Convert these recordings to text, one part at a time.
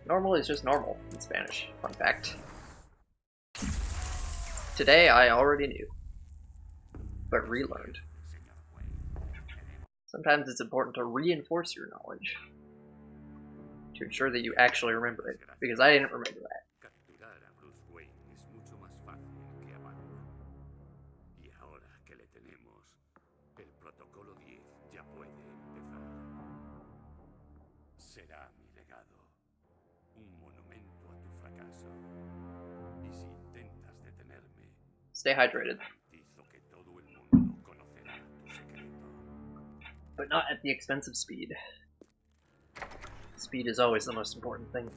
Normal is just normal in Spanish. Fun fact. Today I already knew, but relearned. Sometimes it's important to reinforce your knowledge to ensure that you actually remember it, because I didn't remember that. Stay hydrated. But not at the expense of speed. Speed is always the most important thing.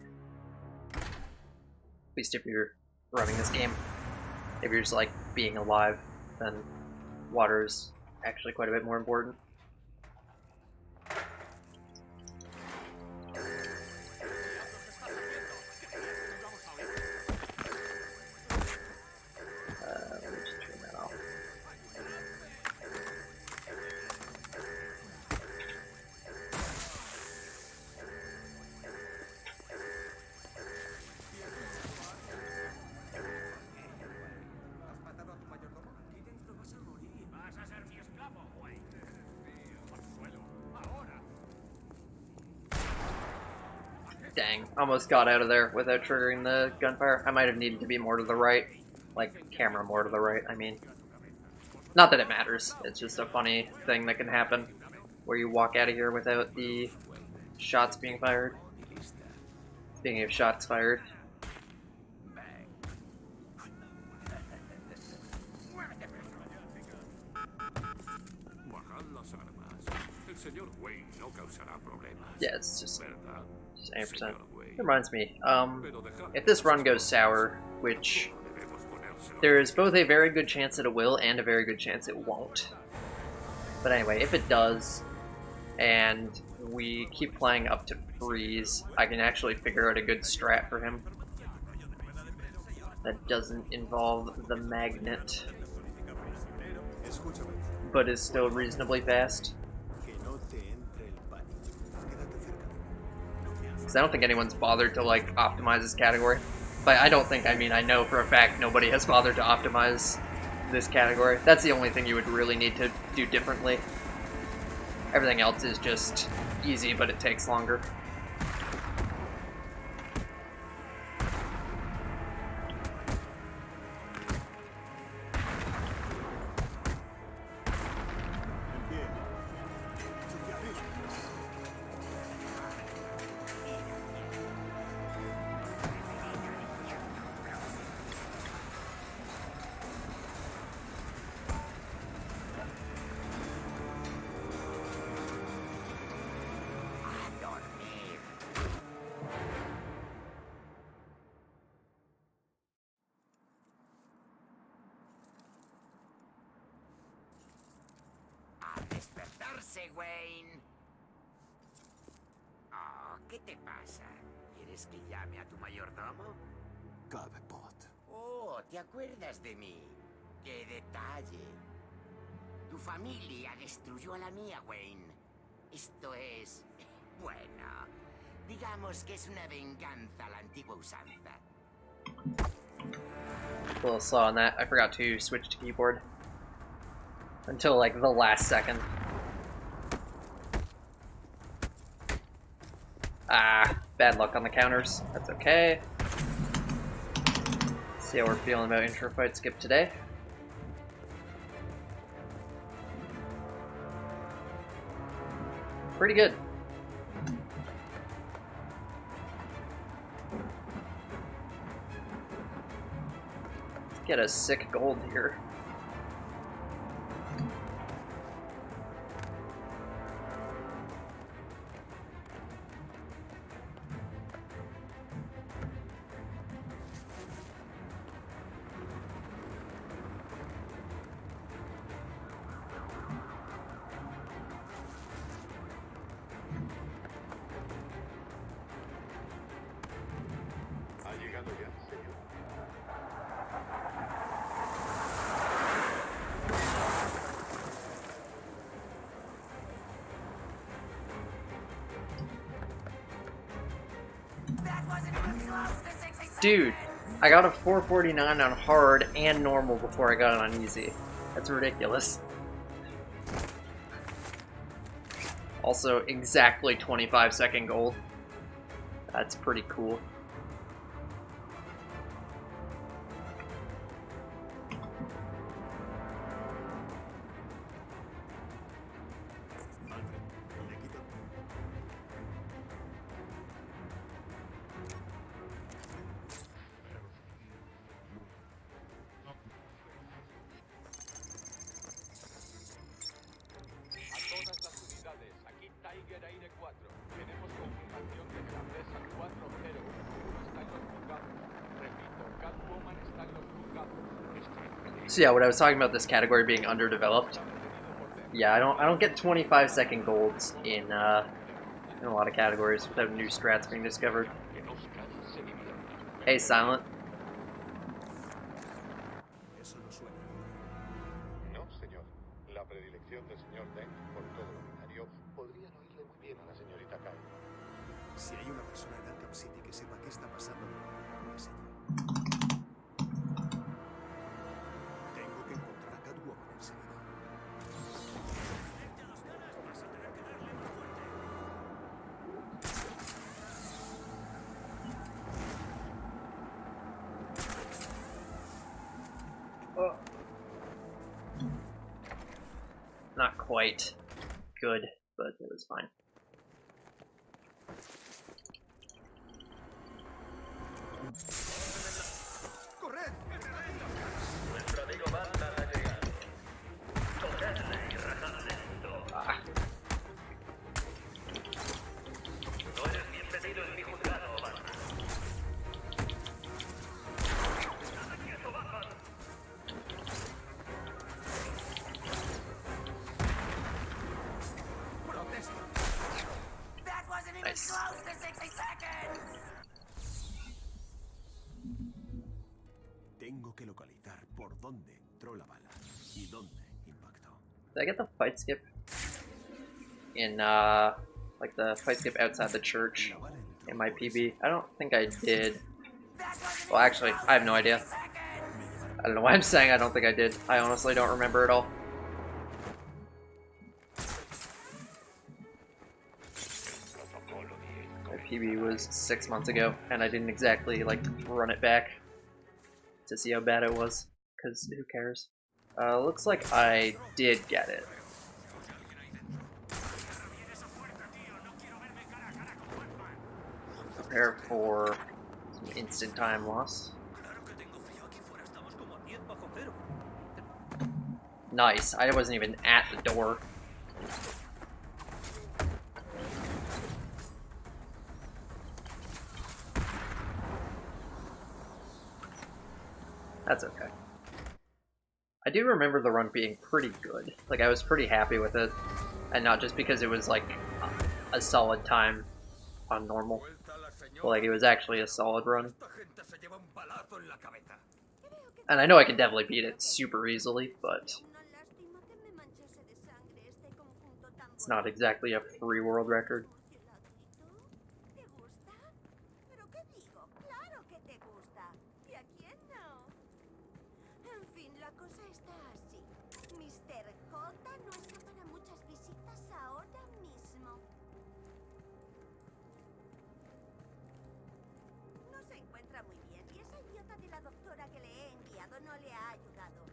At least if you're running this game. If you're just like being alive, then water's actually quite a bit more important. Dang, almost got out of there without triggering the gunfire. I might have needed to be more to the right. Like, camera more to the right, I mean. Not that it matters, it's just a funny thing that can happen where you walk out of here without the shots being fired. Speaking of shots fired. Yeah, it's just 8%. It reminds me, if this run goes sour, which there is both a very good chance that it will and a very good chance it won't. But anyway, if it does, and we keep playing up to freeze, I can actually figure out a good strat for him that doesn't involve the magnet, but is still reasonably fast. Because I don't think anyone's bothered to like optimize this category. But I don't think, I mean, I know for a fact nobody has bothered to optimize this category. That's the only thing you would really need to do differently. Everything else is just easy, but it takes longer. Wayne. Oh, ¿qué te pasa? ¿Quieres que llame a tu mayordomo? Cabepot. Oh, ¿te acuerdas de mí? ¡Qué detalle! Tu familia destruyó a la mía, Wayne. Esto es... bueno, digamos que es una venganza a la antigua usanza. A little slow on that. I forgot to switch to keyboard until like the last second. Ah, bad luck on the counters. That's okay. Let's see how we're feeling about intro fight skip today. Pretty good. Let's get a sick gold here. Dude, I got a 449 on hard and normal before I got it on easy. That's ridiculous. Also, exactly 25-second gold. That's pretty cool. So yeah, what I was talking about this category being underdeveloped. Yeah, I don't get 25-second golds in a lot of categories without new strats being discovered. Hey, Silent. No, señor. La predilección del señor Dent por todo lo binario podrían oírle muy bien a la señorita Kyle. Si hay una persona en Arkham City que sepa qué está pasando, es ella. Tengo que encontrar a Catwoman enseguida. Not quite good, but it was fine. Nice. Tengo que localizar por dónde entró la bala y dónde impactó. Did I get the fight skip in like the fight skip outside the church in my PB? I don't think I did. Well, actually, I have no idea. I don't know why I'm saying I don't think I did. I honestly don't remember at all. My PB was 6 months ago, and I didn't exactly like run it back to see how bad it was, because who cares? Looks like I did get it. Prepare for some instant time loss. Nice. I wasn't even at the door. That's okay. I do remember the run being pretty good. Like, I was pretty happy with it. And not just because it was, like, a solid time on normal. But, like, it was actually a solid run. And I know I can definitely beat it super easily, but it's not exactly a free world record. No le ha ayudado.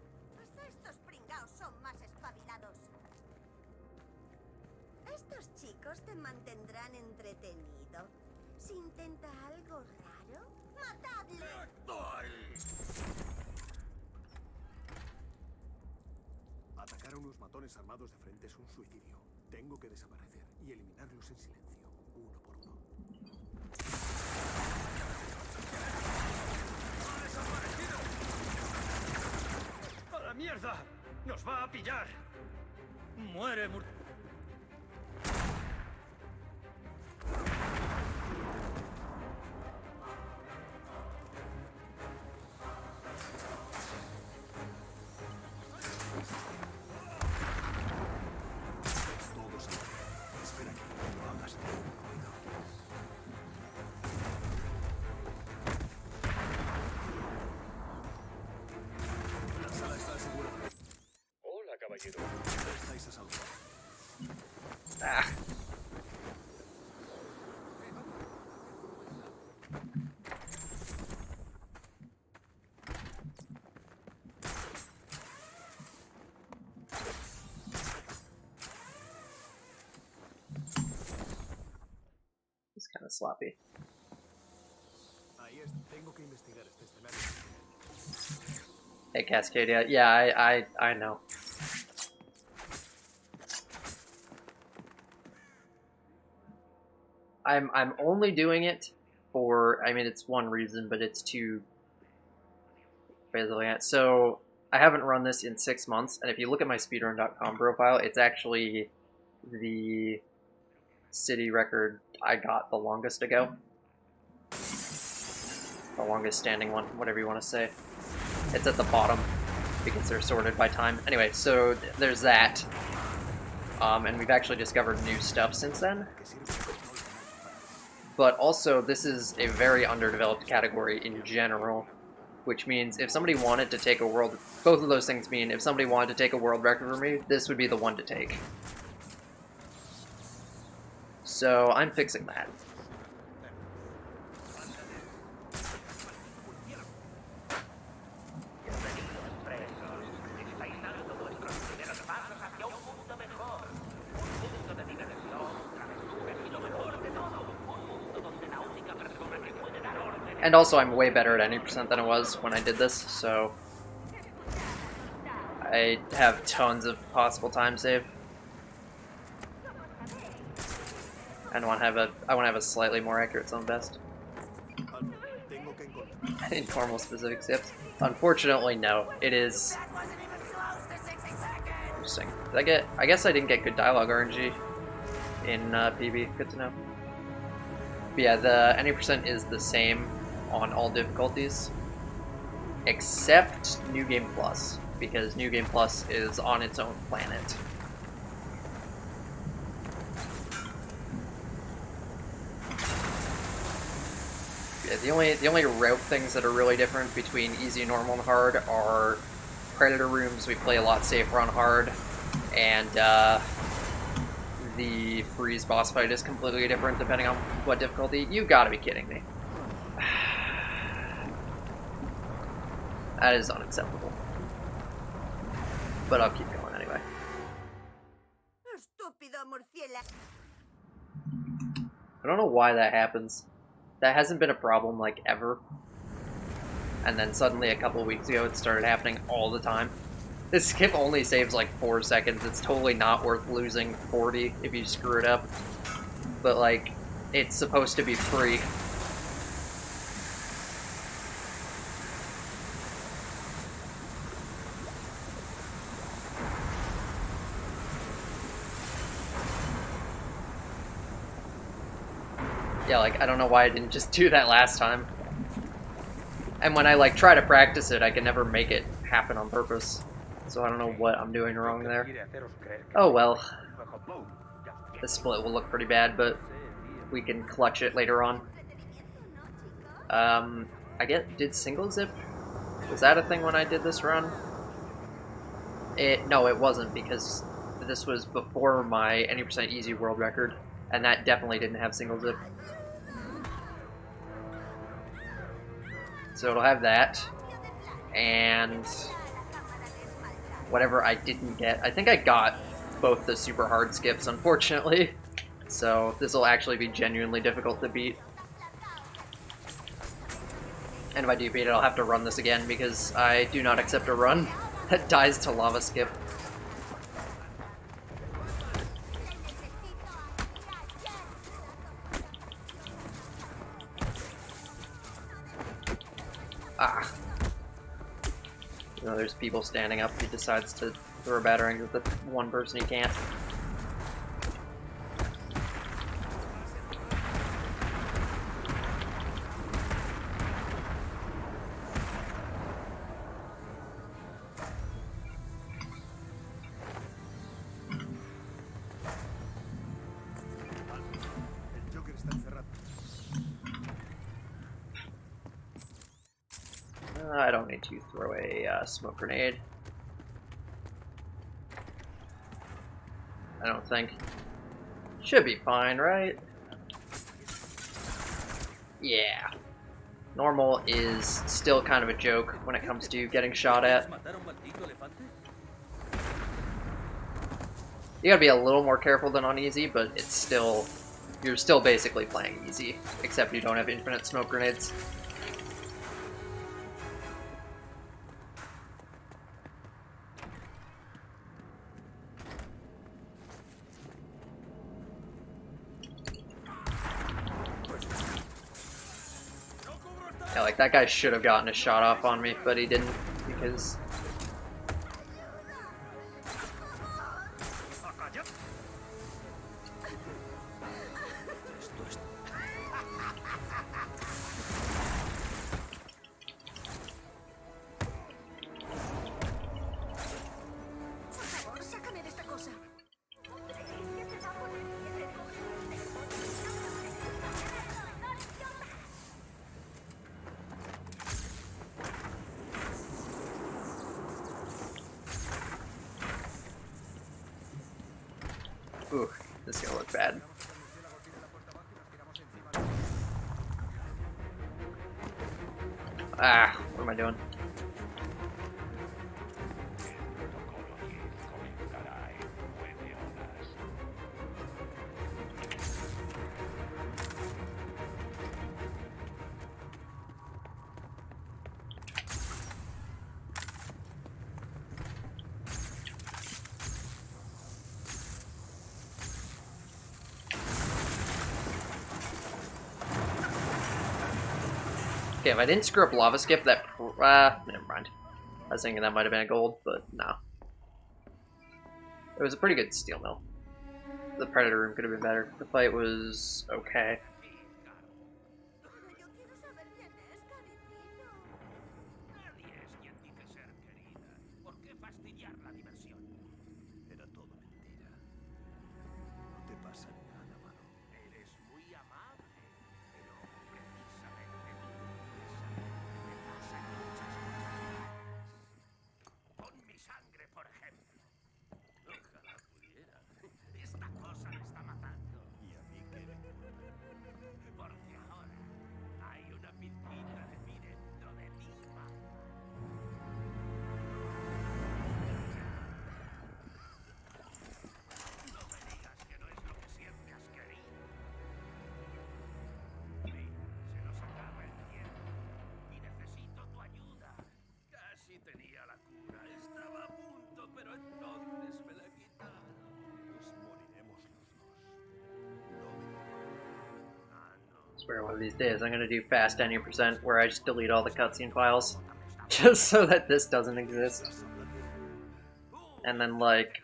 Hasta estos pringaos son más espabilados. Estos chicos te mantendrán entretenido. Si intenta algo raro, ¡matadle! Atacar a unos matones armados de frente es un suicidio. Tengo que desaparecer y eliminarlos en silencio, uno por uno. ¡Mierda! ¡Nos va a pillar! ¡Muere, Todos aquí. Espera que no hagas ningún ruido. caballero. Estáis a salvo. Ah. It's kind of sloppy. Ahí es. Tengo que investigar este escenario. Hey, Cascadia. Yeah, I know. I'm only doing it for, I mean, it's one reason, but it's to basically. So I haven't run this in 6 months, and if you look at my speedrun.com profile, it's actually the city record I got the longest ago. The longest standing one, whatever you want to say. It's at the bottom because they're sorted by time. Anyway, so there's that. And we've actually discovered new stuff since then. But also, this is a very underdeveloped category in general, which means if somebody wanted to take a world... Both of those things mean if somebody wanted to take a world record for me, this would be the one to take. So I'm fixing that. And also, I'm way better at any percent than I was when I did this, so I have tons of possible time save. And I want to have a slightly more accurate zone best. Any normal specific tips? Unfortunately, no. It is interesting. I guess I didn't get good dialogue RNG in PB. Good to know. But yeah, the any percent is the same on all difficulties, except New Game Plus, because New Game Plus is on its own planet. Yeah, the only route things that are really different between easy, normal, and hard are Predator rooms. We play a lot safer on hard, and the freeze boss fight is completely different depending on what difficulty. You gotta be kidding me. That is unacceptable. But I'll keep going anyway. I don't know why that happens. That hasn't been a problem, like, ever. And then suddenly a couple weeks ago it started happening all the time. This skip only saves like 4 seconds. It's totally not worth losing 40 if you screw it up. But, like, it's supposed to be free. Yeah, like, I don't know why I didn't just do that last time. And when I, like, try to practice it, I can never make it happen on purpose. So I don't know what I'm doing wrong there. Oh well. This split will look pretty bad, but we can clutch it later on. Did single zip? Was that a thing when I did this run? No, it wasn't, because this was before my any percent easy world record, and that definitely didn't have single zip. So it'll have that, and whatever I didn't get. I think I got both the super hard skips, unfortunately. So this will actually be genuinely difficult to beat. And if I do beat it, I'll have to run this again, because I do not accept a run that dies to lava skip. Ah. You know, there's people standing up. He decides to throw batterings at the one person he can't. I don't need to throw a smoke grenade. I don't think. Should be fine, right? Yeah. Normal is still kind of a joke when it comes to getting shot at. You gotta be a little more careful than on easy, but it's still... You're still basically playing easy, except you don't have infinite smoke grenades. Yeah, like, that guy should have gotten a shot off on me, but he didn't, because... Ooh, this is gonna look bad. Ah, what am I doing? Okay, if I didn't screw up lava skip, that never mind. I was thinking that might have been a gold, but no. It was a pretty good steel mill. The predator room could have been better. The fight was okay. Yo quiero saber quién es, cariñito. Nadie es quien dice ser querida. ¿Por qué fastidiar la diversión? Era todo mentira. No te pasa nada malo. Eres muy amable, pero precisamente tú me pasan muchas cosas malas. Con mi sangre, por ejemplo. Ojalá pudiera. Esta cosa me está matando. ¿Y a mí qué me importa? Porque ahora hay una pizquita de mí dentro de ti, mamá. No me digas que no es lo que siempre has querido. Sí, se nos acaba el tiempo y necesito tu ayuda. Casi tenía la cura. Estaba a punto, pero entonces me la quitaron. Pues moriremos los dos. Ah, no. I swear one of these days I'm gonna do fast 90% where I just delete all the cutscene files. Just so that this doesn't exist. And then, like,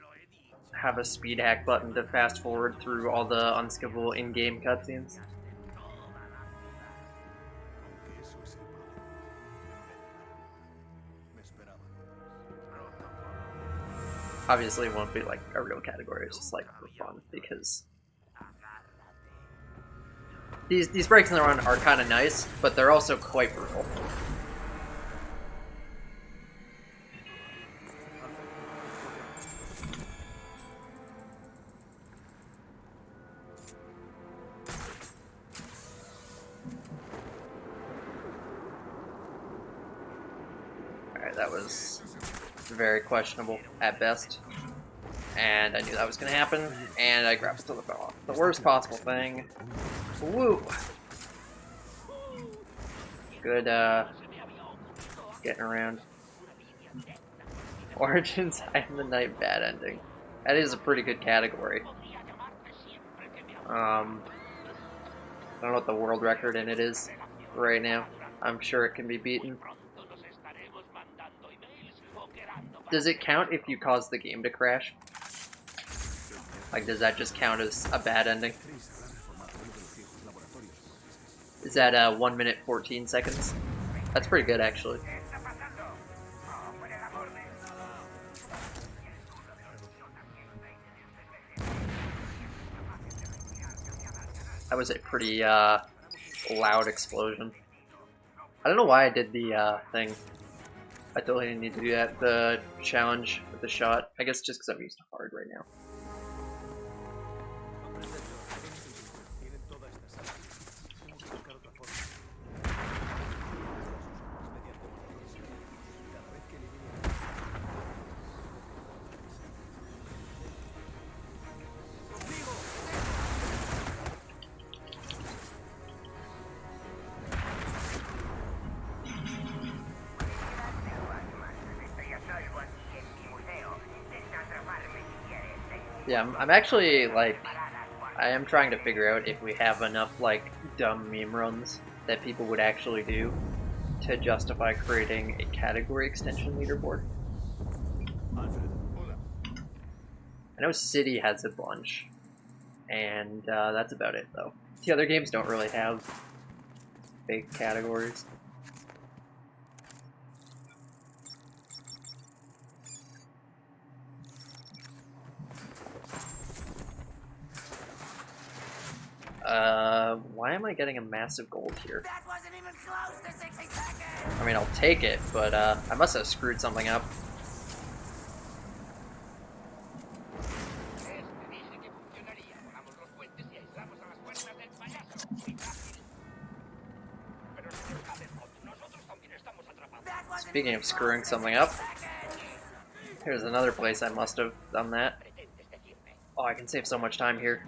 have a speed hack button to fast forward through all the unskippable in-game cutscenes. Aunque eso es el problema. Me esperaba. Obviously it won't be like a real category, it's just like for fun, because these breaks in the run are kind of nice, but they're also quite brutal. Alright, that was very questionable at best. And I knew that was going to happen, and I grabbed to the worst possible thing. Woo! Good, getting around. Origins, I am the Night bad ending. That is a pretty good category. I don't know what the world record in it is right now. I'm sure it can be beaten. Does it count if you cause the game to crash? Like, does that just count as a bad ending? Is that 1 minute 14 seconds? That's pretty good, actually. That was a pretty loud explosion. I don't know why I did the thing. I totally didn't need to do that. The challenge with the shot. I guess just because I'm used to hard right now. Tienen toda esta sala. Tengo que buscar otra forma. Mediante motores. Cada vez que elimine Yeah, I'm actually, like, I am trying to figure out if we have enough, like, dumb meme runs that people would actually do to justify creating a category extension leaderboard. Alfred. I know City has a bunch, and that's about it, though. The other games don't really have big categories. Why am I getting a massive gold here? That wasn't even close to 60 seconds! I mean, I'll take it, but I must have screwed something up. Speaking of screwing something up, here's another place I must have done that. Oh, I can save so much time here.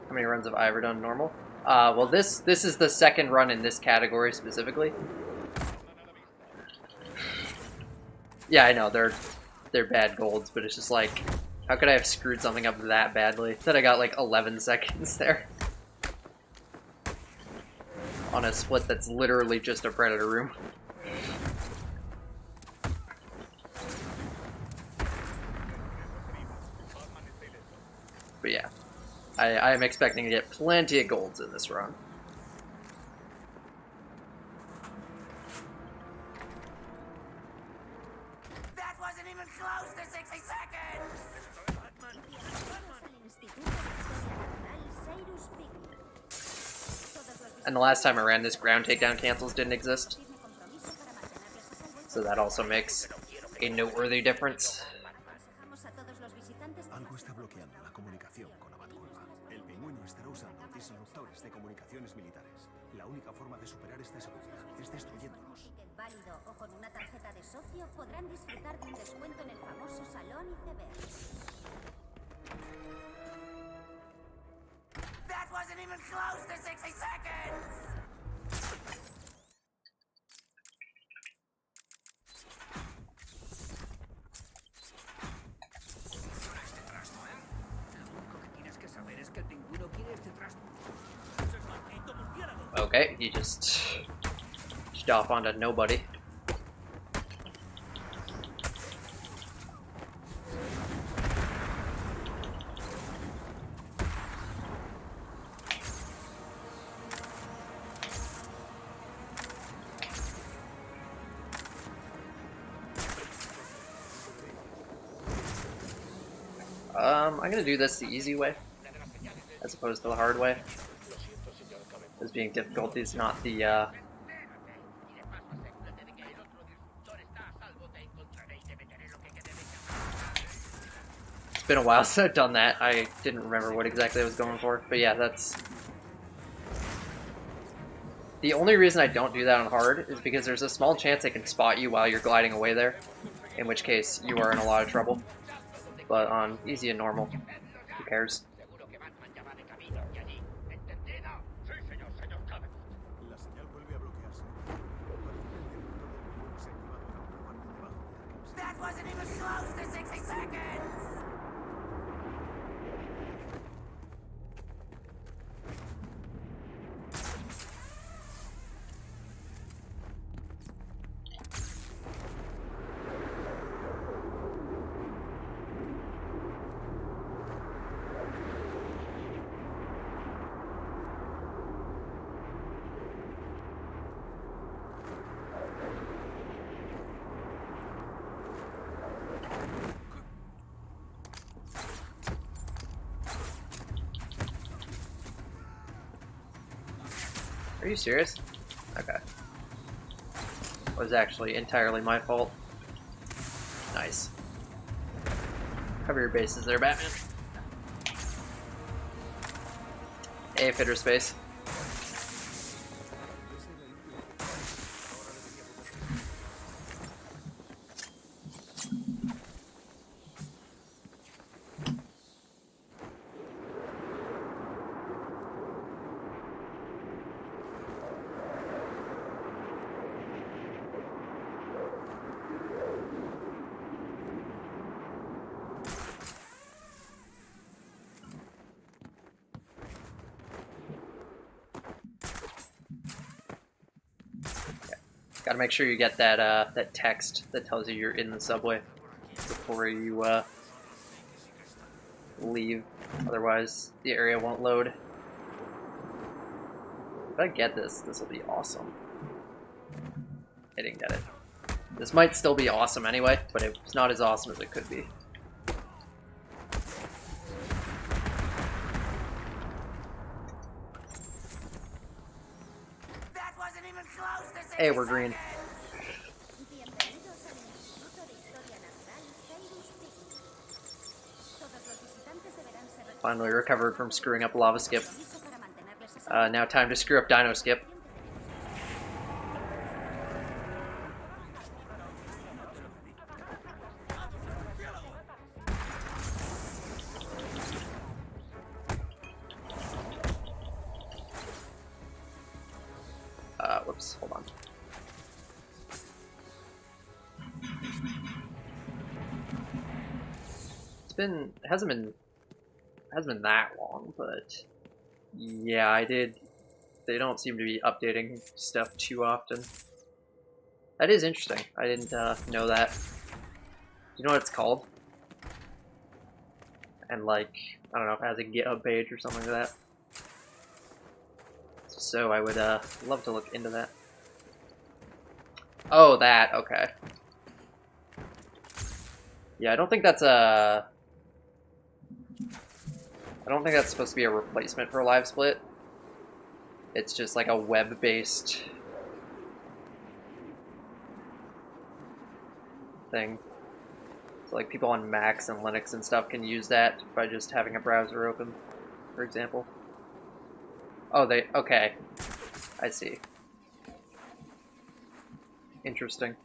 How many runs have I ever done normal? Well, this is the second run in this category specifically. Yeah, I know they're bad golds, but it's just like, how could I have screwed something up that badly that I got like 11 seconds there on a split that's literally just a predator room. But yeah, I am expecting to get plenty of golds in this run. That wasn't even close to 60 seconds! And the last time I ran this, ground takedown cancels didn't exist. So that also makes a noteworthy difference. Algo está bloqueando la comunicación con la Batcueva. El pingüino estará usando disruptores de comunicaciones militares. La única forma de superar esta seguridad es destruyéndolos. Ticket válido o con una tarjeta de socio podrán disfrutar de un descuento en el famoso salón iceberg. That wasn't even close to 60 seconds! Okay, he just off onto nobody. I'm gonna do this the easy way, as opposed to the hard way. As being difficulty is not the, It's been a while since I've done that. I didn't remember what exactly I was going for, but yeah, that's... The only reason I don't do that on hard is because there's a small chance they can spot you while you're gliding away there, in which case you are in a lot of trouble. But on easy and normal, who cares? La señal vuelve a bloquearse. That wasn't even close to 60 seconds! Are you serious? Okay. It was actually entirely my fault. Nice. Cover your bases there, Batman. A fitter space. Gotta make sure you get that that text that tells you you're in the subway before you leave. Otherwise, the area won't load. If I get this, this will be awesome. I didn't get it. This might still be awesome anyway, but it's not as awesome as it could be. That wasn't even close to Hey, we're green. Bienvenidos al Instituto de Historia Natural Cyrus Pick. Todos los visitantes deberán ser Finally recovered from screwing up lava skip. permiso para mantenerles a Now time to screw up dino skip. Whoops, hold on. It hasn't been that long, but yeah, they don't seem to be updating stuff too often. That is interesting. I didn't know that. Do you know what it's called? And like, I don't know if it has a GitHub page or something like that. So I would love to look into that. Oh, that, okay. Yeah, I don't think that's supposed to be a replacement for Live Split. It's just like a web-based thing. So like people on Macs and Linux and stuff can use that by just having a browser open, for example. Oh, okay. I see. Interesting.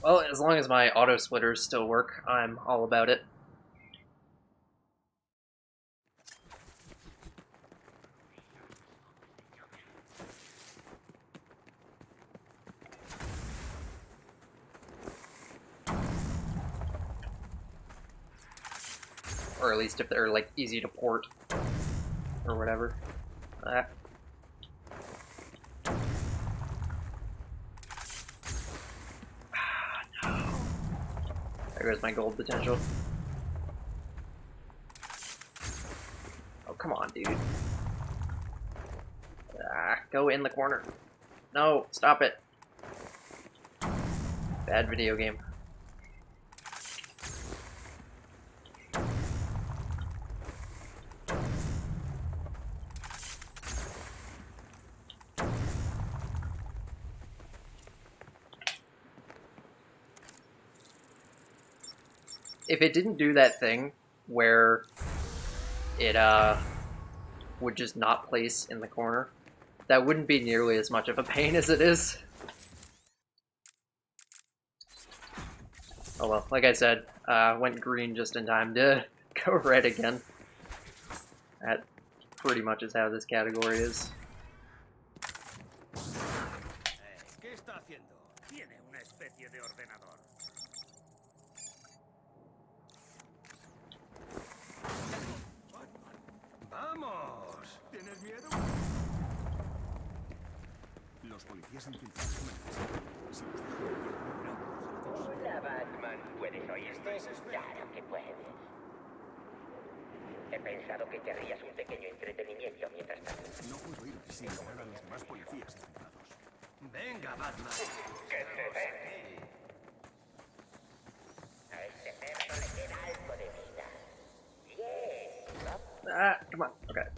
Well, as long as my auto splitters still work, I'm all about it. Or at least if they're like easy to port or whatever. No. There goes my gold potential. Oh, come on, dude. Go in the corner. No, stop it. Bad video game. If it didn't do that thing where it would just not place in the corner, that wouldn't be nearly as much of a pain as it is. Oh well, like I said, went green just in time to go red again. That pretty much is how this category is. ¿Qué está haciendo? Tiene una especie de ordenador. ¡Vamos! ¿Tienes miedo? Los policías infiltrados me necesitan. Si los dejo en pie, morirán congelados. Hola, Batman. ¿Puedes oírme? Claro que puedes. He pensado que querrías un pequeño entretenimiento mientras tanto. No puedo ir sin lograr a los demás policías infiltrados. Venga, Batman. Que te den. A este cerdo le queda algo de vida. Bien. Ah, come on. Okay.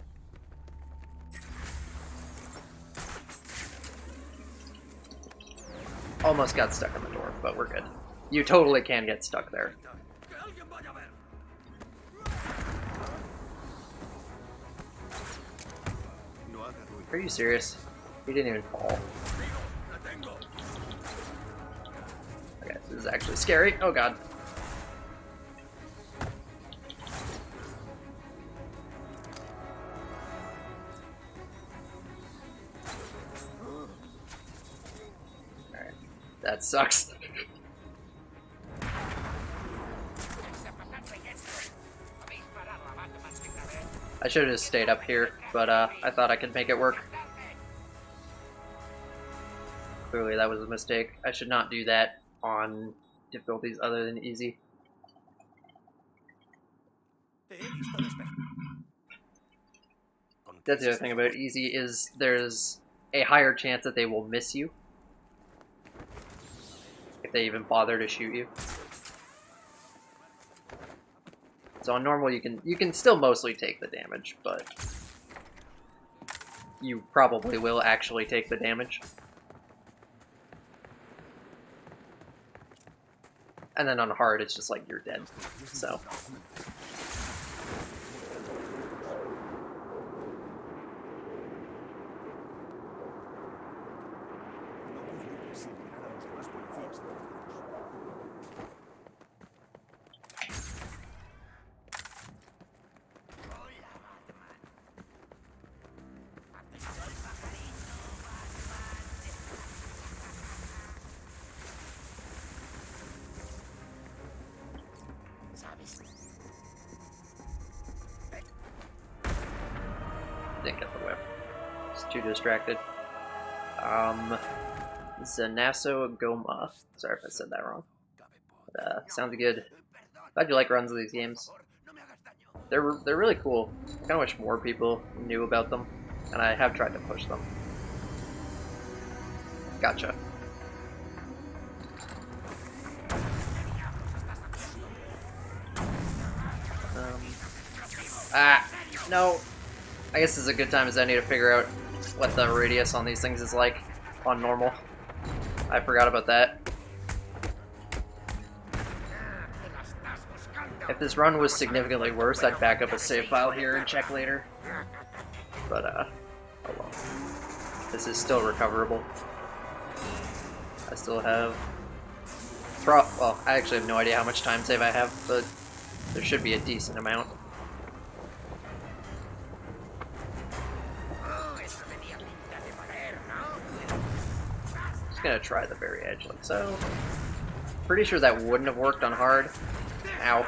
Almost got stuck in the door, but we're good. You totally can get stuck there. Que alguien vaya a ver. No haga ruido. Are you serious? He didn't even fall. La tengo. Okay, this is actually scary. Oh god. Alright. That sucks. I should have just stayed up here, but I thought I could make it work. Clearly that was a mistake. I should not do that on difficulties other than easy. Te he visto despertar. That's the other thing about easy is there's a higher chance that they will miss you. If they even bother to shoot you. So on normal you can still mostly take the damage, but you probably will actually take the damage. And then on hard it's just like you're dead. So Sin mirar a los demás policías encerrados. didn't get the whip. Just too distracted. Zanaso Goma. Sorry if I said that wrong. But, sounds good. Glad you like runs of these games. They're really cool. I kind of wish more people knew about them, and I have tried to push them. Gotcha. No. I guess this is a good time as any to figure out what the radius on these things is like on normal. I forgot about that. If this run was significantly worse, I'd back up a save file here and check later. But, oh well. This is still recoverable. I still have... well, I actually have no idea how much time save I have, but there should be a decent amount. Just gonna try the very edge like so. Pretty sure that wouldn't have worked on hard. Ow.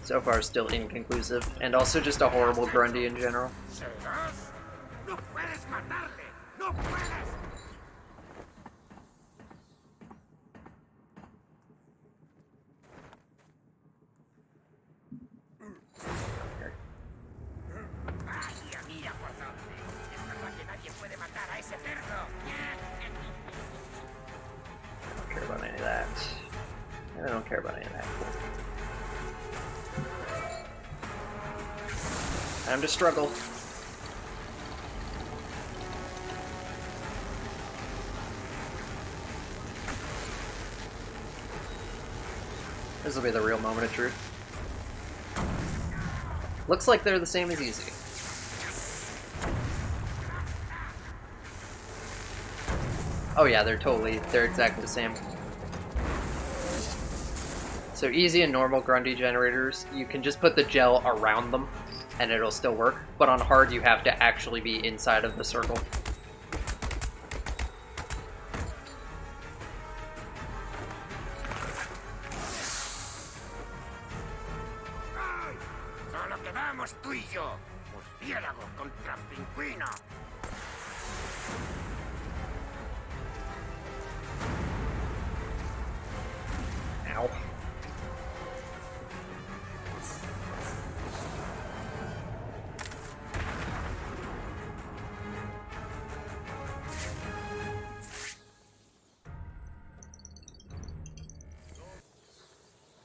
So far still inconclusive, and also just a horrible Grundy in general. Don't care about any of that. I don't care about any of that. Time to struggle. This will be the real moment of truth. Looks like they're the same as easy. Oh yeah, they're exactly the same. So easy and normal Grundy generators, you can just put the gel around them and it'll still work, but on hard you have to actually be inside of the circle. Solo quedamos tú y yo. Murciélago contra pingüino. Ow.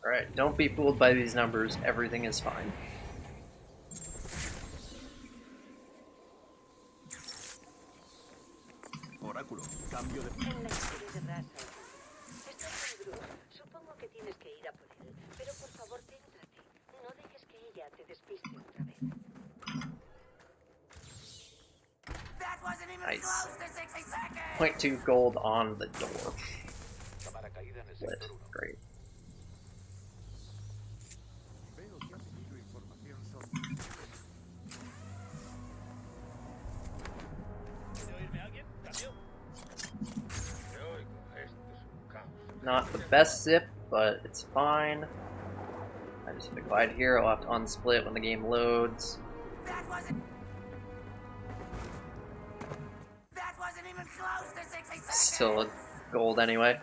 Alright, don't be fooled by these numbers. Everything is fine. Oráculo, cambio de... En la serie de raza. Estoy con Bruce. Supongo que tienes que ir a por él. Pero por favor, céntrate. No dejes que ella te despiste otra vez. That wasn't even Nice. close to 60 seconds! 0.2 gold on the door. Cámara caída en el Lit. sector 1. Great. Veo que ha pedido información sobre... ¿Quiere oírme alguien? ¿Cambio? Te oigo, esto es un caos. Not the best zip, but it's fine. I just have to glide here. I'll have to unsplit when the game loads. That wasn't even close to 60 seconds! Still a gold anyway.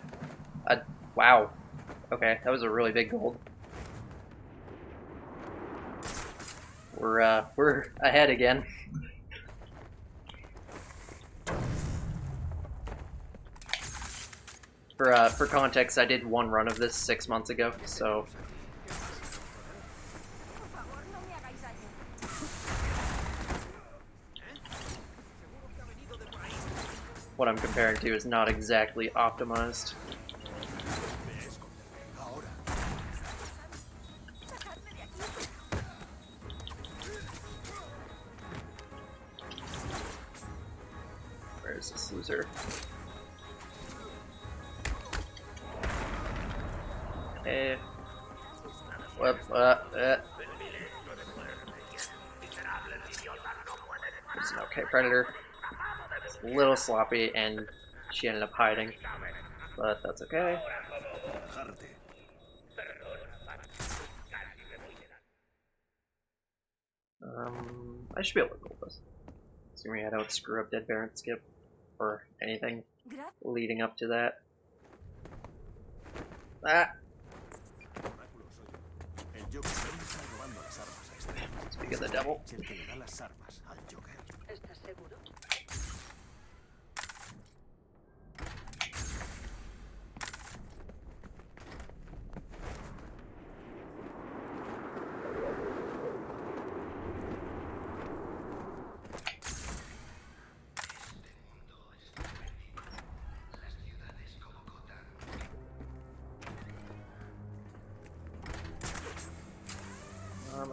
Wow. Okay, that was a really big gold. We're ahead again. For context, I did one run of this 6 months ago, so Por favor, no me hagáis daño. what I'm comparing to is not exactly optimized. Ahora, Sacadme de aquí. Where is this loser? Hey. It's an okay predator. It's a little sloppy, and she ended up hiding, but that's okay. bajarte. I should be able to roll this. Assuming I don't screw up Dead Parent Skip or anything Gracias. leading up to that. Ah! Oráculo, soy yo. El Joker no está robando las armas a este. Speak of the devil. Es el que le da las armas al Joker. ¿Estás seguro?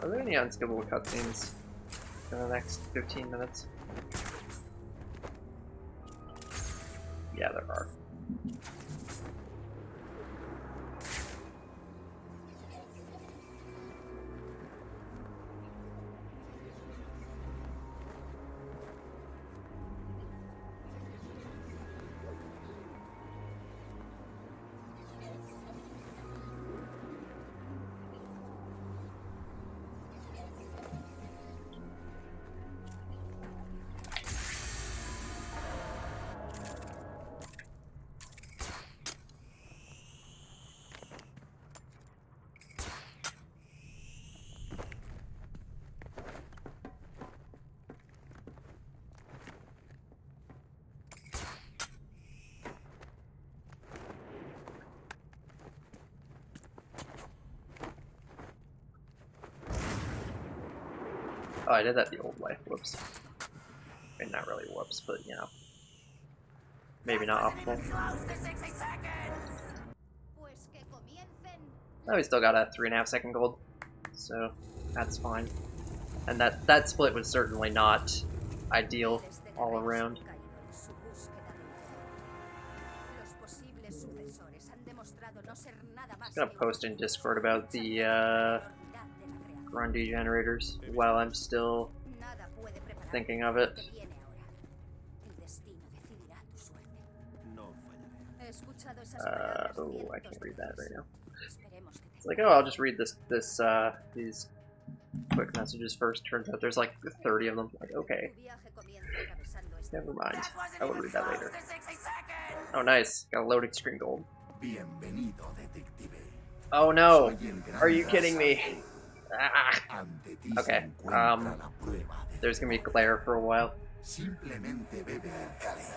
Are there any unskippable cutscenes in the next 15 minutes? Yeah, there are. Oh, I did that the old way. Whoops. I mean, not really whoops, but you know. Maybe not optimal. Close to 60 seconds! Pues que comiencen. Oh, we still got a 3.5 second gold, so that's fine. And that split was certainly not ideal all around. Caído en su búsqueda de los posibles sucesores han demostrado no ser nada más I'm gonna que post in Discord about the enormidad de la creación. Grundy generators while I'm still Nada puede preparar thinking of it. lo que viene ahora. El destino decidirá tu suerte. No fallaré. He escuchado esas palabras Oh, I cientos can't de read that veces. right now. Esperemos que te It's like, oh, I'll just read these quick messages first. Turns out there's like 30 of them. Like, okay, Tu viaje comienza atravesando este never mind. That wasn't I will even read that close later. to 60 seconds! Oh, nice. Got a loading screen gold. Bienvenido, detective. Oh no! Soy el gran Are you kidding me? Raza. Ah, Ante ti Okay, se encuentra la prueba de there's gonna be glare for a while. Simplemente bebe el cáliz.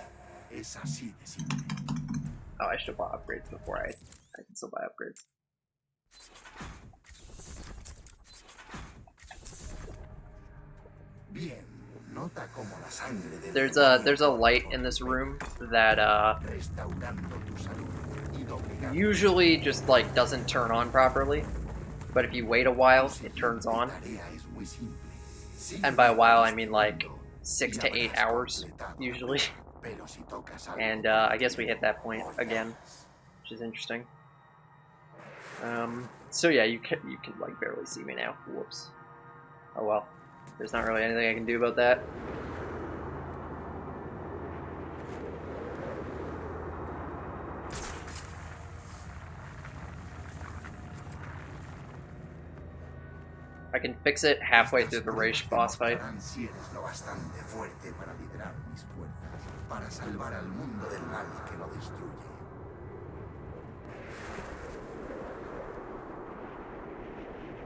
Es así de simple. Oh, I should have bought upgrades before I can still buy upgrades. Bien, nota como la sangre del There's a light in this room that restaurando tu salud y doblegando usually just like doesn't turn on properly, but if you wait a while, it turns on. tarea es muy simple. Sigue And by a while, I mean este like mundo 6 y to 8 habrás hours completado la usually. prueba. Pero si tocas algo And con I el guess we hit that point again, which is interesting. So yeah, you can like barely see me now. Whoops. Oh well. There's not really anything I can do about that. I can fix it halfway through the race boss fight. Si eres lo bastante fuerte para liderar mis fuerzas, para salvar al mundo del mal que lo destruye.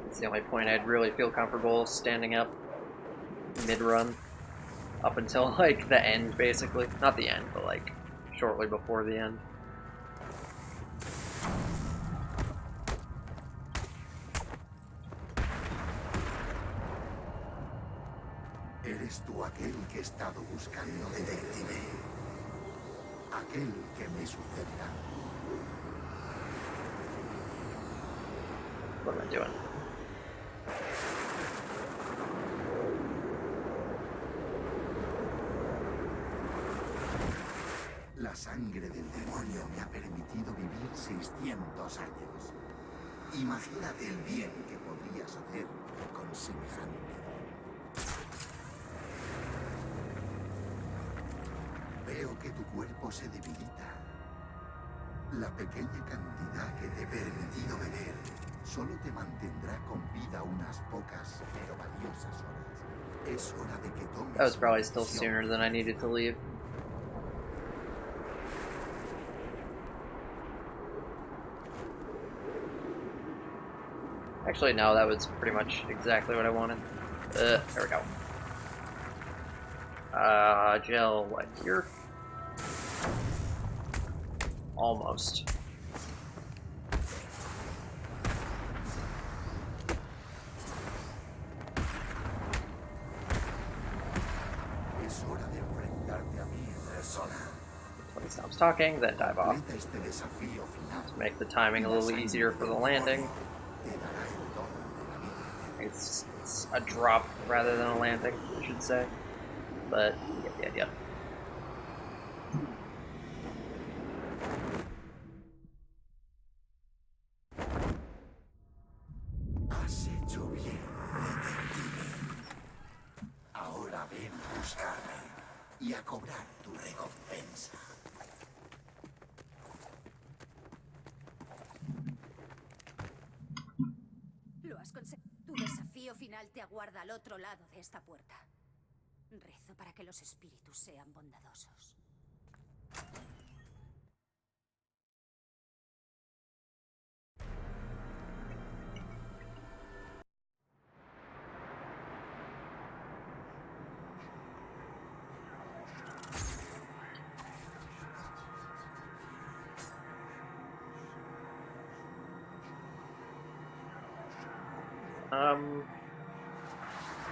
It's the only point I'd really feel comfortable standing up mid-run. Up until like the end, basically. Not the end, but like shortly before the end. ¿Eres tú aquel que he estado buscando, detective? Aquel que me sucederá. What am I doing? La sangre del demonio me ha permitido vivir 600 años. Imagínate el bien que podrías hacer con semejante. Veo que tu cuerpo se debilita. La pequeña cantidad que te he permitido beber solo te mantendrá con vida unas pocas pero valiosas horas. Es hora de que tomes. That was probably una still decisión. sooner than I needed to leave. Actually, no, that was pretty much exactly what I wanted. There we go. Gel, what, here? Almost. Es hora de enfrentarte a mí en persona. When he stops talking, then dive off. Completa este desafío final. To make the timing a little easier for the landing. Te dará el don de la vida. It's a drop rather than a landing, I should say. But, yeah. Has hecho bien, detective. Ahora ven a buscarme y a cobrar tu recompensa. Lo has conseguido. Tu desafío final te aguarda al otro lado de esta puerta. Rezo para que los espíritus sean bondadosos.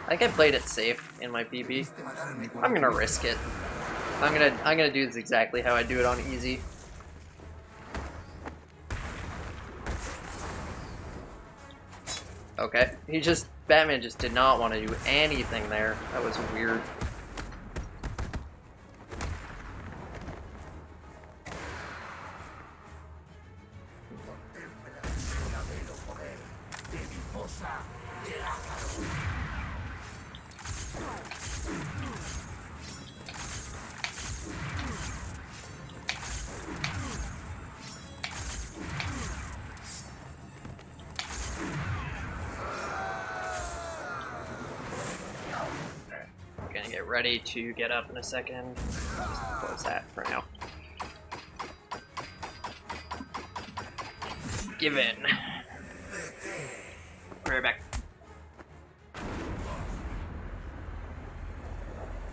I think I played it safe in my PB. I'm gonna risk it. I'm gonna do this exactly how I do it on easy. Okay, Batman just did not want to do anything there. That was weird. Gonna get ready to get up in a second. Just close that for now. Give in. Right back.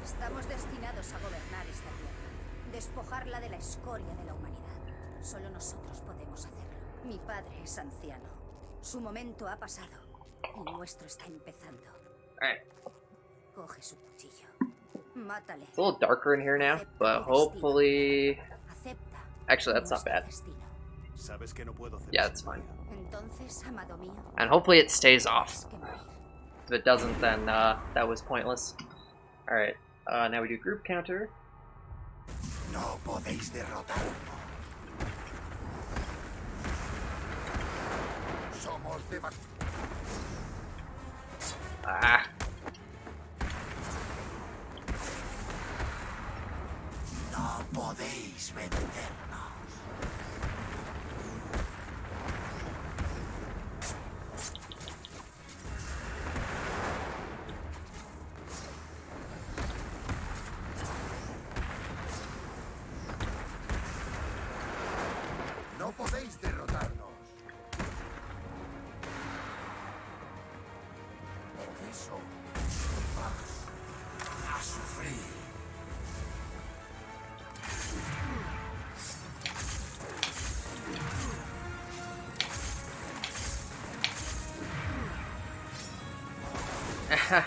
Estamos destinados a gobernar esta tierra, despojarla de la escoria de la humanidad. Solo nosotros podemos hacerlo. Mi padre es anciano. Su momento ha pasado. El nuestro está empezando. Alright. Coge su cuchillo. Mátale. It's a little darker in here now, but hopefully... Acepta. Actually, that's not nuestro bad. destino. Sabes que no puedo hacer Yeah, eso, it's fine. Entonces, amado mío, And hopefully it stays off. tienes que morir. If it doesn't, then that was pointless. Alright, now we do group counter. No podéis derrotarnos. Somos demasiados. Ah. No podéis vencernos. No podéis derrotarnos. Por eso vas a sufrir.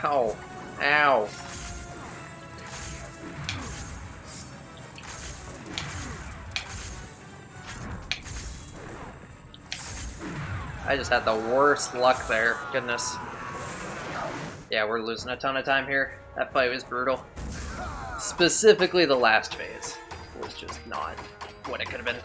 Ow. Ow. I just had the worst luck there. Goodness. Yeah, we're losing a ton of time here. That fight was brutal. Specifically the last phase was just not what it could have been.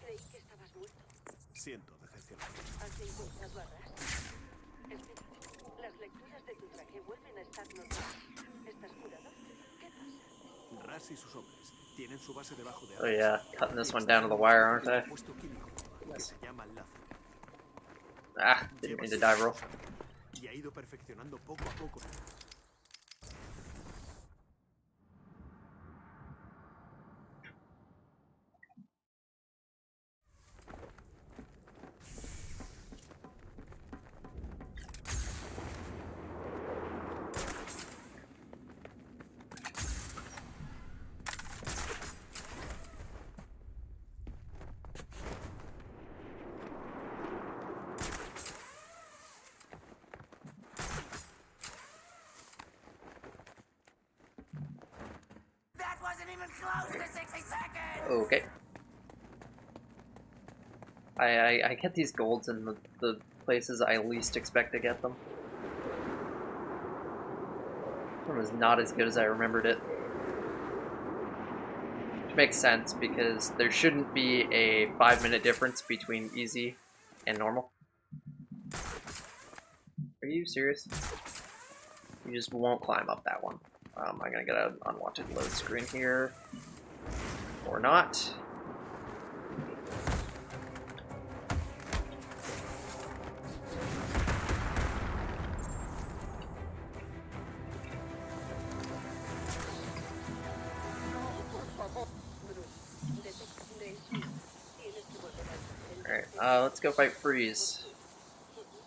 Creí que estabas muerto. Siento decepcionarte. ¿Has encontrado a Ras? Espera, las lecturas de tu traje vuelven a estar normales. ¿Estás curado? ¿Qué pasa? Ras y sus hombres tienen su base debajo de Oh yeah, cutting this one down to the wire, aren't I? compuesto químico que se llama lazo. Ah, didn't mean to dive roll. Y ha ido perfeccionando poco a poco. That wasn't even close to 60 seconds! Okay. I get these golds in the places I least expect to get them. This one was not as good as I remembered it. Which makes sense because there shouldn't be a 5-minute difference between easy and normal. Are you serious? You just won't climb up that one. I'm gonna get an unwanted load screen here. Or not. Alright, let's go fight Freeze.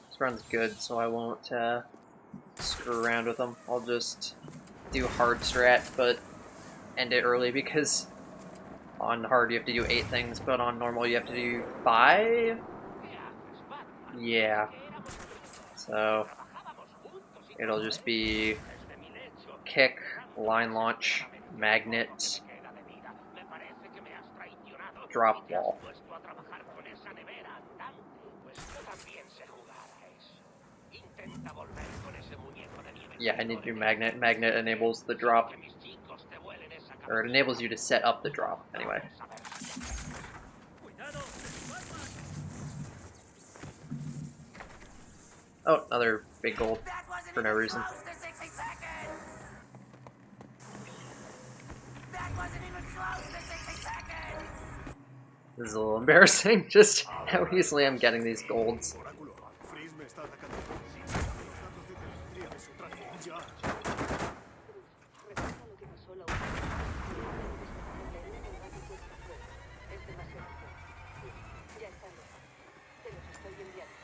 This run's good, so I won't screw around with them. I'll just do hard strat, but end it early because on hard you have to do 8 things, but on normal you have to do 5? Yeah. So it'll just be kick, line launch, magnet, drop wall. Yeah, I need to do magnet. Magnet enables the drop. Or it enables you to set up the drop, anyway. Oh, another big gold for no reason. This is a little embarrassing, just how easily I'm getting these golds. Recuerda lo que pasó la última vez. Debes descargar la herida en radio cuesta afuera. Es demasiado fuerte. Sí, ya está loco. Te los estoy enviando.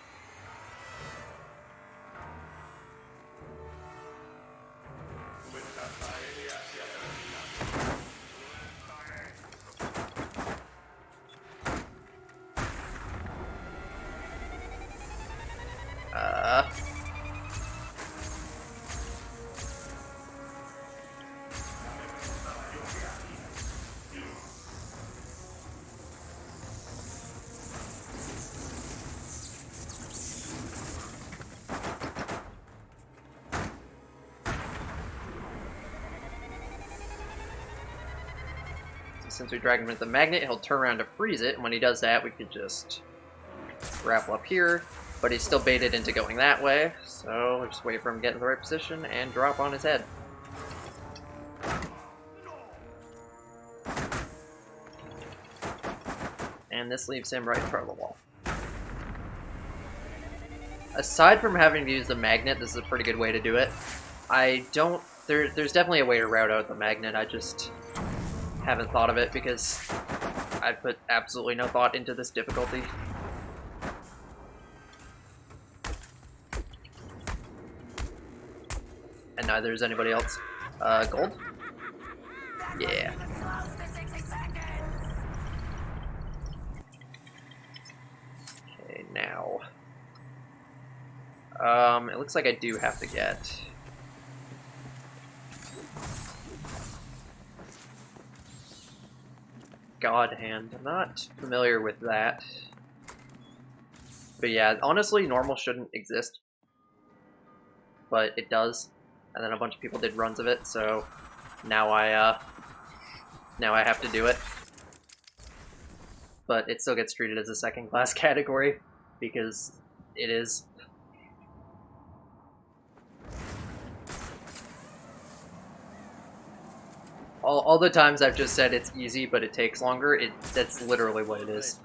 Since we dragged him with the magnet, he'll turn around to freeze it, and when he does that, we could just grapple up here, but he's still baited into going that way, so we'll just wait for him to get in the right position and drop on his head. And this leaves him right in front of the wall. Aside from having to use the magnet, this is a pretty good way to do it. There's definitely a way to route out the magnet, I just haven't thought of it because I put absolutely no thought into this difficulty. And neither is anybody else. Gold? Yeah. Okay, now. It looks like I do have to get... God Hand. I'm not familiar with that. But yeah, honestly, normal shouldn't exist. But it does. And then a bunch of people did runs of it, so now I have to do it. But it still gets treated as a second class category because it is. All the times I've just said it's easy but it takes longer, that's literally what it is.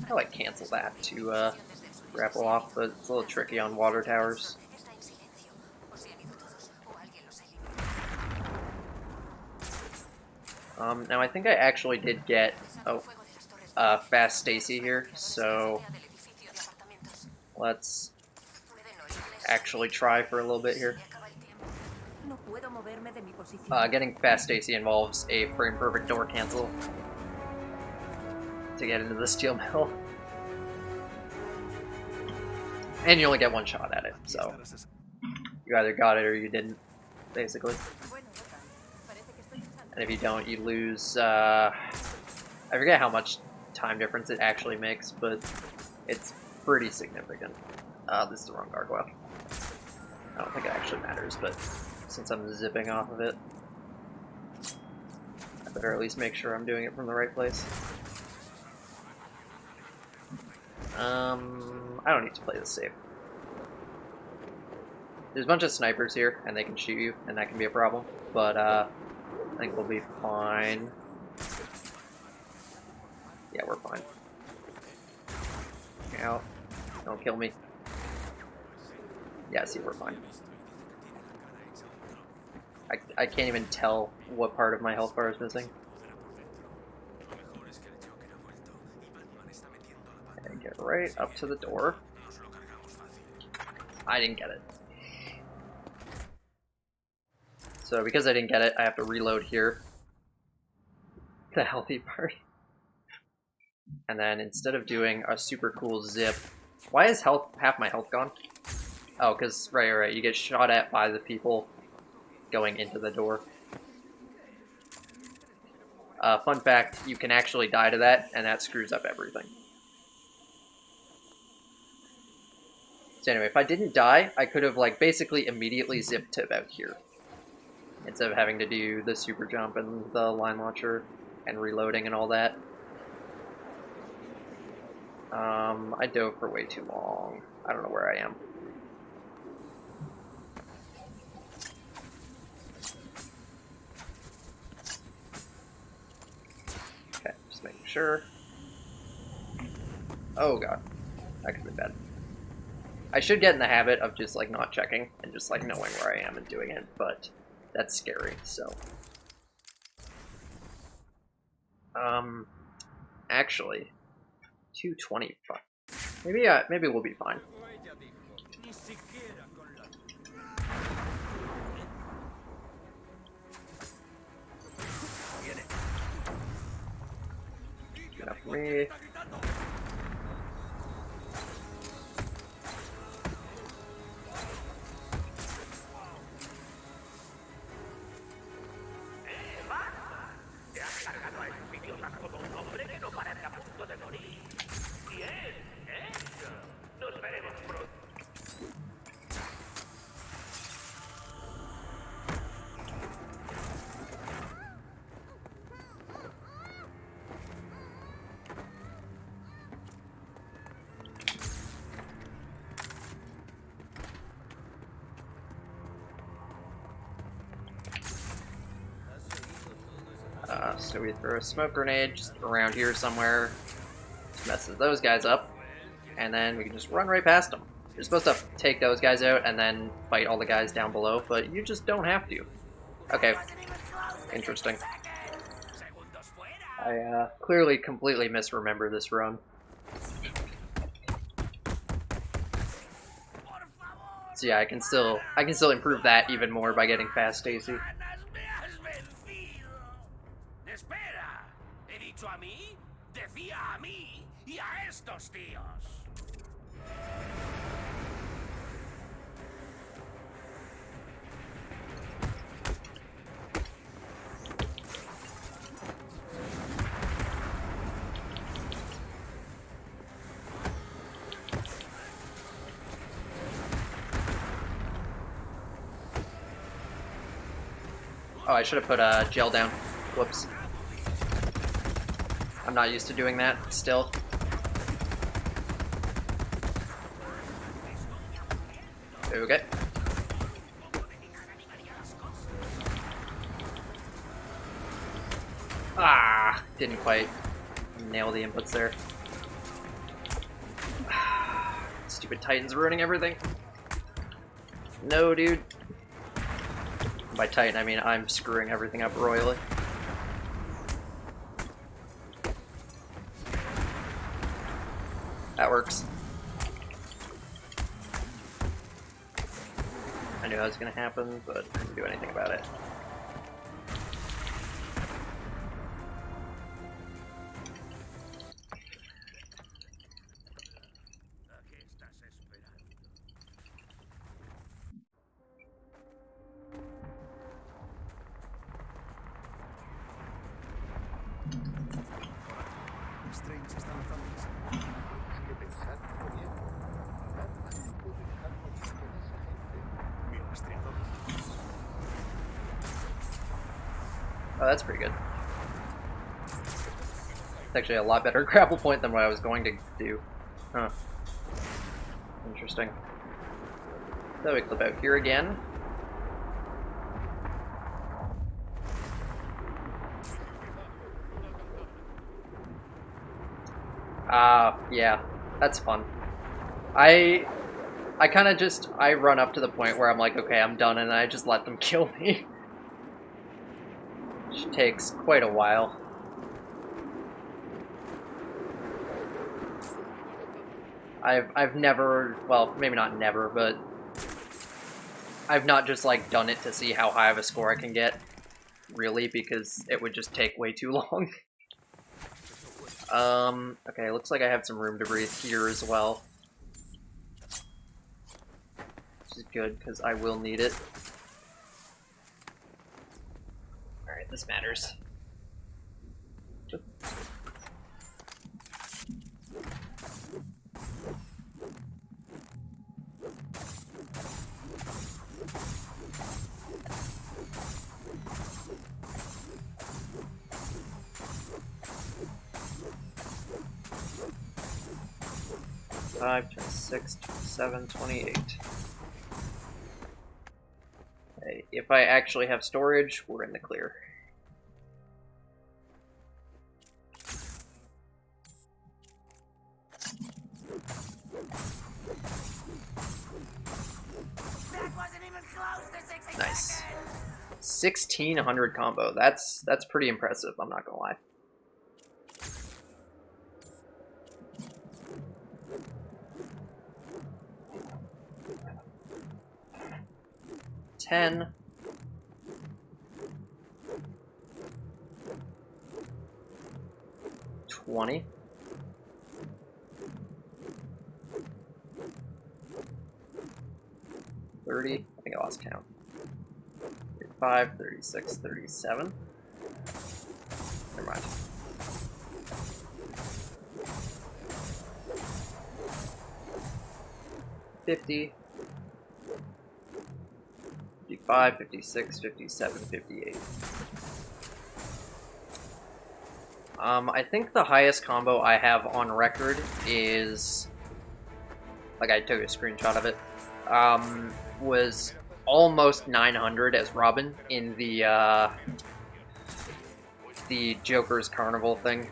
I like cancel that to grapple off, but it's a little tricky on water towers. Now I think I actually did get fast Stacy here, so let's actually try for a little bit here. Getting fast Stacy involves a frame perfect door cancel to get into the steel mill. And you only get one shot at it, so you either got it or you didn't, basically. And if you don't, you lose, I forget how much time difference it actually makes, but it's pretty significant. This is the wrong gargoyle. I don't think it actually matters, but since I'm zipping off of it, I better at least make sure I'm doing it from the right place. I don't need to play this safe. There's a bunch of snipers here, and they can shoot you, and that can be a problem, but I think we'll be fine. Yeah, we're fine. Out. Don't kill me. Yeah, see, we're fine. I can't even tell what part of my health bar is missing. And get right up to the door. I didn't get it. So because I didn't get it, I have to reload here. The healthy part. And then instead of doing a super cool zip, why is half my health gone? Oh, because, right, you get shot at by the people going into the door. Fun fact, you can actually die to that, and that screws up everything. So anyway, if I didn't die, I could have, like, basically immediately zipped to about here. Instead of having to do the super jump and the line launcher and reloading and all that. I dove for way too long. I don't know where I am. sure. Oh god. That could be bad. I should get in the habit of just, like, not checking and just, like, knowing where I am and doing it, but that's scary, so. Actually, 225. Maybe we'll be fine. Enough for me. Te has cargado a este idiota como un hombre que no parece a punto de morir. Bien, hecho. Nos veremos pronto. So we throw a smoke grenade just around here somewhere, messes those guys up, and then we can just run right past them. You're supposed to take those guys out and then fight all the guys down below, but you just don't have to. Okay, interesting. I clearly completely misremember this run. So yeah, I can still improve that even more by getting fast Stacy. Espera, he dicho a mí, decía a mí y a estos tíos. Oh, I should have put gel down. Whoops. I'm not used to doing that still. Okay. Ah, didn't quite nail the inputs there. Stupid Titan's ruining everything. No, dude. By Titan, I mean I'm screwing everything up royally. That works. I knew that was gonna happen, but I didn't do anything about it. Oh, that's pretty good. It's actually a lot better grapple point than what I was going to do. Huh. Interesting. So we clip out here again. Yeah, that's fun. I kind of just, I run up to the point where I'm like, okay, I'm done, and I just let them kill me. Which takes quite a while. I've never, well, maybe not never, but I've not just like done it to see how high of a score I can get, really, because it would just take way too long. Okay, looks like I have some room to breathe here as well. Which is good, because I will need it. Alright, this matters. 25, 26, 27, 28. Okay, if I actually have storage, we're in the clear. Nice. 1600 combo. That's pretty impressive, I'm not gonna lie. $10. 20. 30. I think I lost count. 35, 36, 37. Never mind. 50. 55, 56, 57, 58. I think the highest combo I have on record is, like, I took a screenshot of it, was almost 900 as Robin in the Joker's Carnival thing.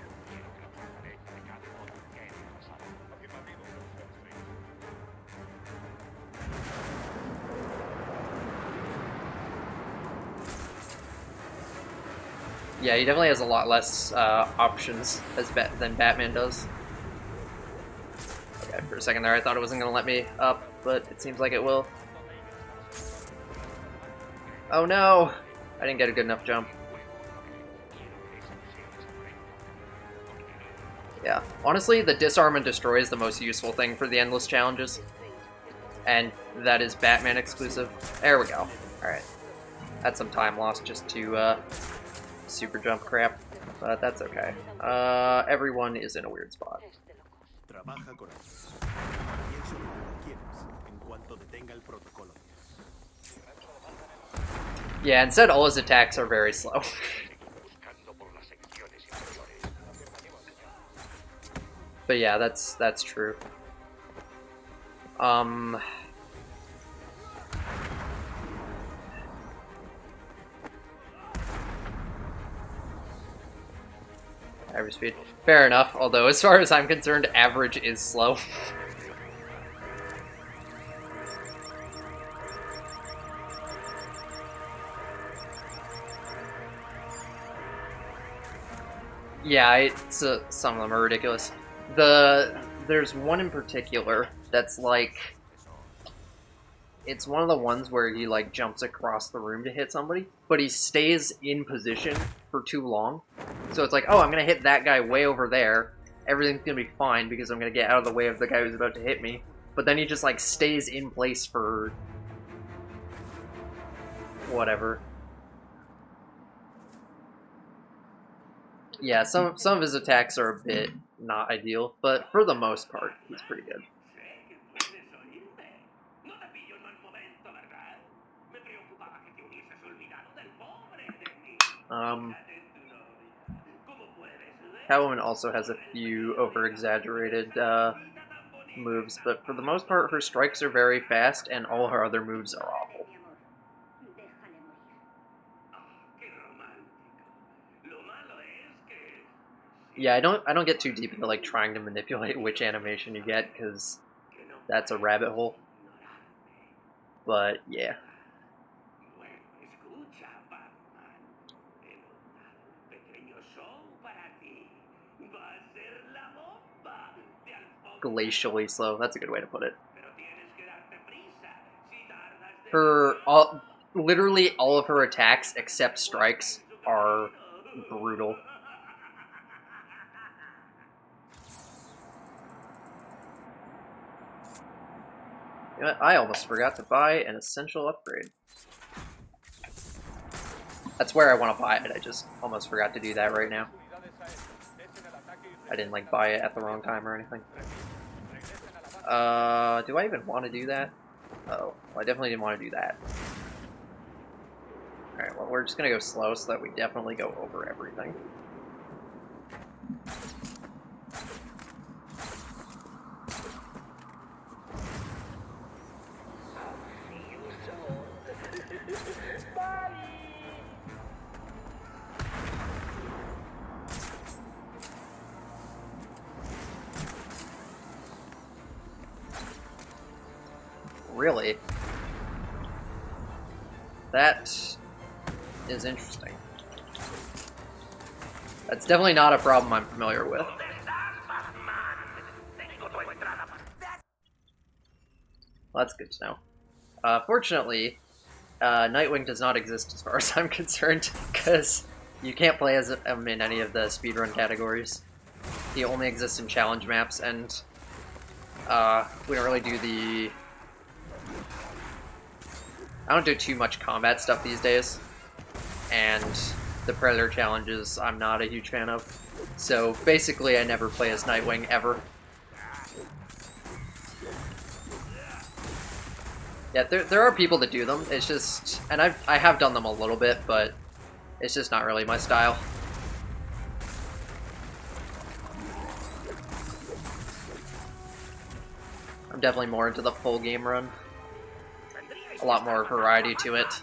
Yeah, he definitely has a lot less options than Batman does. Okay, for a second there I thought it wasn't going to let me up, but it seems like it will. Oh no! I didn't get a good enough jump. Yeah, honestly, the disarm and destroy is the most useful thing for the endless challenges. And that is Batman exclusive. There we go. Alright. Had some time lost just to super jump crap, but that's okay. Everyone is in a weird spot. Yeah, instead all his attacks are very slow. But yeah, that's true. Average speed. Fair enough, although as far as I'm concerned, average is slow. Yeah, some of them are ridiculous. There's one in particular that's like, it's one of the ones where he like jumps across the room to hit somebody, but he stays in position for too long. So it's like, oh, I'm gonna hit that guy way over there. Everything's gonna be fine because I'm gonna get out of the way of the guy who's about to hit me. But then he just like stays in place for whatever. Yeah, some of his attacks are a bit not ideal, but for the most part, he's pretty good. Catwoman also has a few over-exaggerated moves, but for the most part, her strikes are very fast, and all her other moves are awful. Yeah, I don't get too deep into like trying to manipulate which animation you get, because that's a rabbit hole. But yeah. Glacially slow. That's a good way to put it. Literally all of her attacks except strikes are brutal. You know what? I almost forgot to buy an essential upgrade. That's where I want to buy it. I just almost forgot to do that right now. I didn't like buy it at the wrong time or anything. Do I even want to do that? Oh, well, I definitely didn't want to do that. Alright, well, we're just gonna go slow so that we definitely go over everything. Really? That is interesting. That's definitely not a problem I'm familiar with. Well, that's good to know. Fortunately, Nightwing does not exist as far as I'm concerned, because you can't play as him in any of the speedrun categories. He only exists in challenge maps, and we don't really do the... I don't do too much combat stuff these days, and the Predator challenges I'm not a huge fan of. So basically I never play as Nightwing, ever. Yeah, there are people that do them, it's just... And I have done them a little bit, but it's just not really my style. I'm definitely more into the full game run. A lot more variety to it.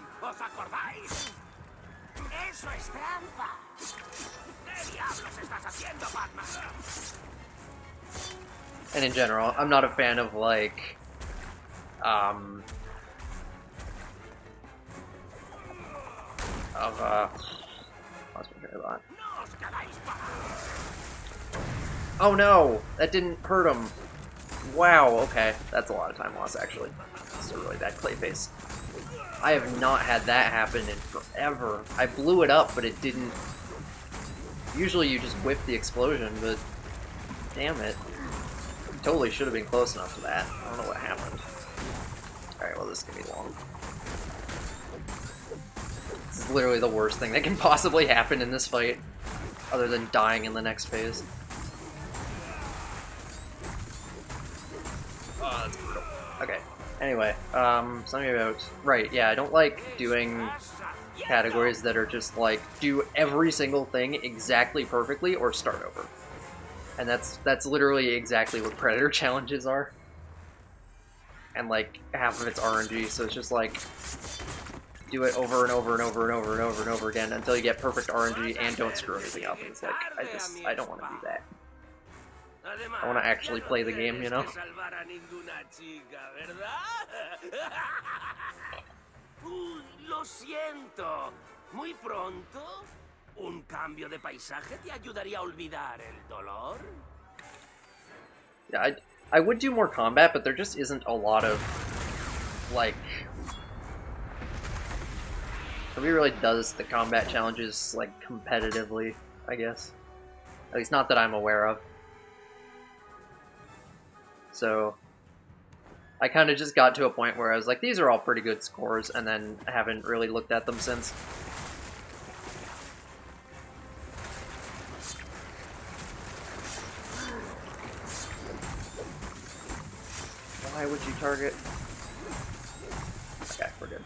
And in general, I'm not a fan of, like, lost my train of thought. Oh no! That didn't hurt him. Wow, okay. That's a lot of time loss, actually. It's a really bad clay face. I have not had that happen in forever. I blew it up, but it didn't... Usually you just whip the explosion, but... Damn it. Totally should have been close enough to that. I don't know what happened. Alright, well, this is gonna be long. This is literally the worst thing that can possibly happen in this fight, other than dying in the next phase. Oh, that's brutal. Okay. Anyway, something about... Right, yeah, I don't like doing categories that are just like, do every single thing exactly perfectly or start over. And that's literally exactly what Predator challenges are. And like, half of it's RNG, so it's just like, do it over and over and over and over and over and over again until you get perfect RNG and don't screw anything up. And it's like, I don't want to do that. I want to actually play the game, you know? Lo siento. Muy pronto, un cambio de paisaje te ayudaría a olvidar el dolor. Yeah, I would do more combat, but there just isn't a lot of, like... Nobody really does the combat challenges, like, competitively, I guess. At least not that I'm aware of. So, I kind of just got to a point where I was like, these are all pretty good scores, and then I haven't really looked at them since. Why would you target? Okay, we're good.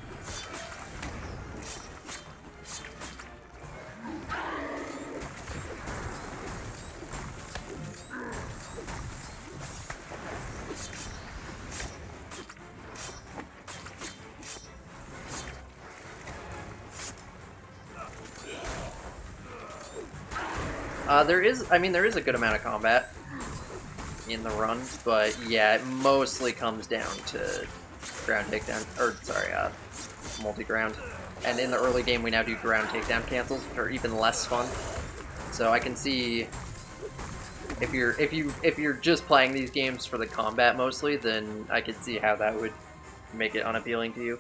There is a good amount of combat in the run, but yeah, it mostly comes down to ground takedown, or sorry, multi-ground. And in the early game, we now do ground takedown cancels, which are even less fun. So I can see if you're just playing these games for the combat mostly, then I could see how that would make it unappealing to you.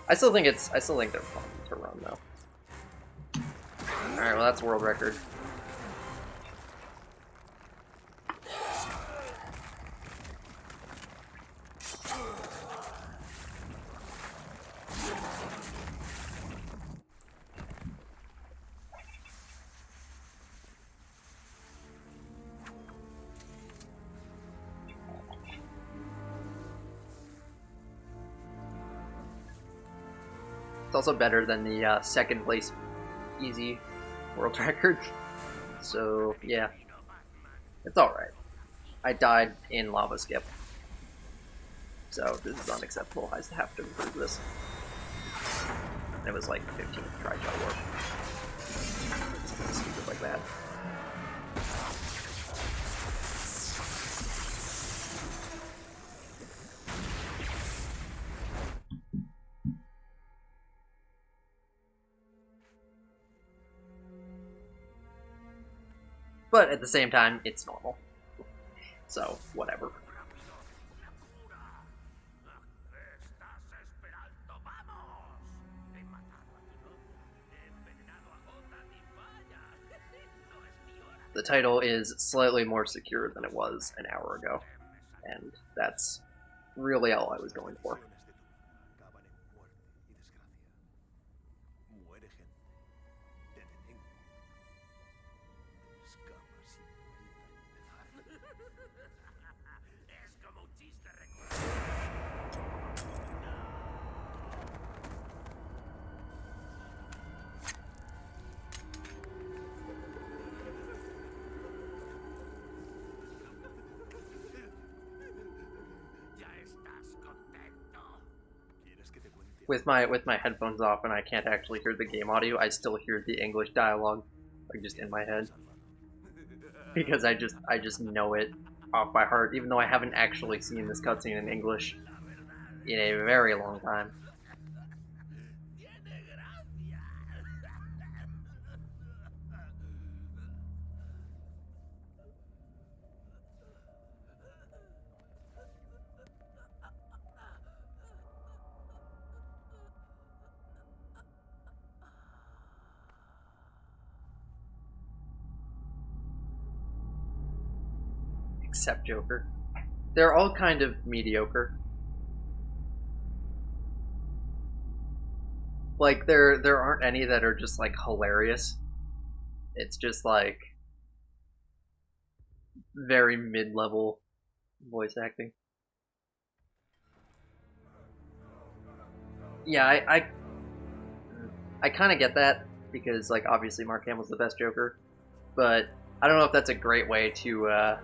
I still think they're fun to run though. Alright, well that's world record. It's also better than the second place easy world record. So, yeah. It's alright. I died in lava skip. So, this is unacceptable. I have to improve this. It was like 15 try to work. Stupid like that. But at the same time, it's normal. So, whatever. The title is slightly more secure than it was an hour ago, and that's really all I was going for. With my headphones off and I can't actually hear the game audio, I still hear the English dialogue, like just in my head, because I just know it off by heart, even though I haven't actually seen this cutscene in English in a very long time. Except Joker. They're all kind of mediocre. Like there aren't any that are just like hilarious. It's just like very mid-level voice acting. Yeah, I kind of get that because like obviously Mark Hamill's the best Joker, but I don't know if that's a great way to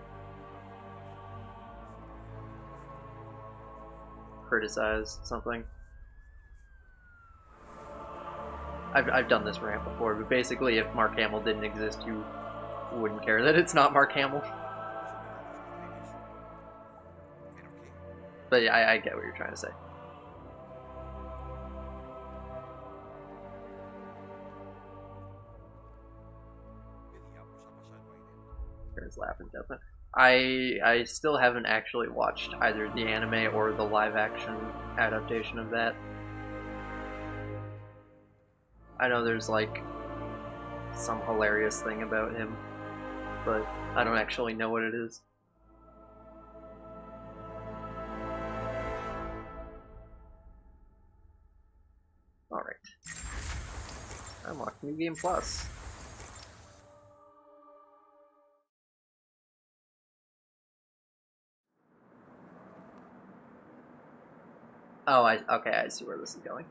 criticize something. I've done this rant before, but basically, if Mark Hamill didn't exist, you wouldn't care that it's not Mark Hamill. But yeah, I get what you're trying to say. There's laughing, definitely. I still haven't actually watched either the anime or the live-action adaptation of that. I know there's like some hilarious thing about him, but I don't actually know what it is. Alright. Unlock New Game Plus. Oh, okay, I see where this is going.